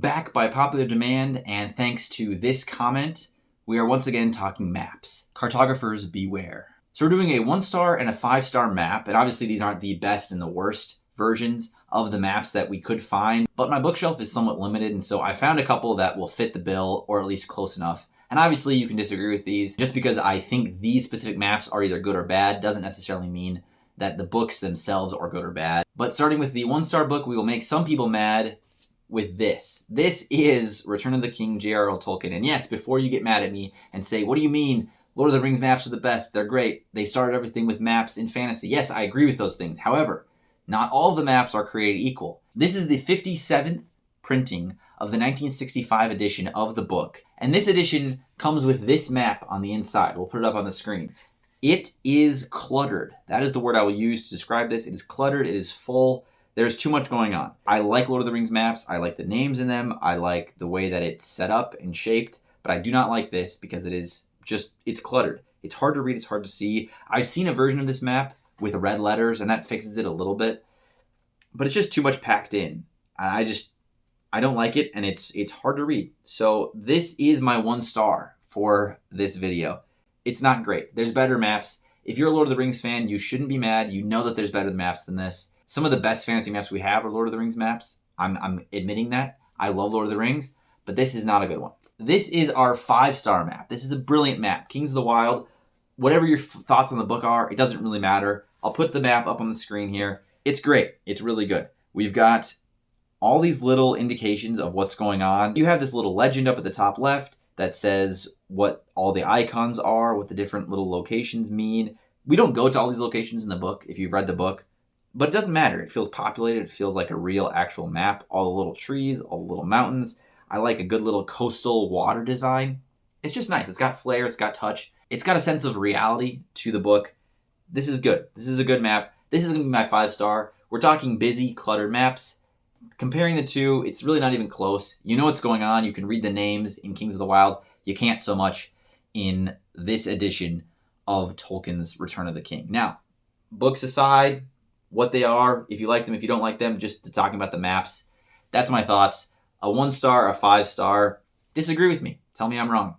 back by popular demand, and thanks to this comment, we are once again talking maps. Cartographers beware. So we're doing a 1-star and a 5-star map, and obviously these aren't the best and the worst versions of the maps that we could find, but my bookshelf is somewhat limited, and so I found a couple that will fit the bill, or at least close enough. And obviously you can disagree with these. Just because I think these specific maps are either good or bad doesn't necessarily mean that the books themselves are good or bad. But starting with the 1-star book, we will make some people mad with this. This is Return of the King, J.R.R. Tolkien. And yes, before you get mad at me and say, what do you mean Lord of the Rings maps are the best? They're great. They started everything with maps in fantasy. Yes, I agree with those things. However, not all of the maps are created equal. This is the 57th printing of the 1965 edition of the book. And this edition comes with this map on the inside. We'll put it up on the screen. It is cluttered. That is the word I will use to describe this. It is cluttered. It is full. There's too much going on. I like Lord of the Rings maps. I like the names in them. I like the way that it's set up and shaped. But I do not like this because it's cluttered. It's hard to read. It's hard to see. I've seen a version of this map with red letters, and that fixes it a little bit. But it's just too much packed in. I don't like it, and it's hard to read. So this is my 1-star for this video. It's not great. There's better maps. If you're a Lord of the Rings fan, you shouldn't be mad. You know that there's better maps than this. Some of the best fantasy maps we have are Lord of the Rings maps. I'm admitting that. I love Lord of the Rings, but this is not a good one. This is our 5-star map. This is a brilliant map. Kings of the Wild, whatever your thoughts on the book are, it doesn't really matter. I'll put the map up on the screen here. It's great. It's really good. We've got all these little indications of what's going on. You have this little legend up at the top left that says what all the icons are, what the different little locations mean. We don't go to all these locations in the book if you've read the book, but it doesn't matter. It feels populated. It feels like a real actual map. All the little trees, all the little mountains. I like a good little coastal water design. It's just nice. It's got flair. It's got touch. It's got a sense of reality to the book. This is good. This is a good map. This is going to be my 5-star. We're talking busy, cluttered maps. Comparing the two, it's really not even close. You know what's going on. You can read the names in Kings of the Wild. You can't so much in this edition of Tolkien's Return of the King. Now, books aside, what they are, if you like them, if you don't like them, just talking about the maps, that's my thoughts. A 1-star, a 5-star. Disagree with me. Tell me I'm wrong.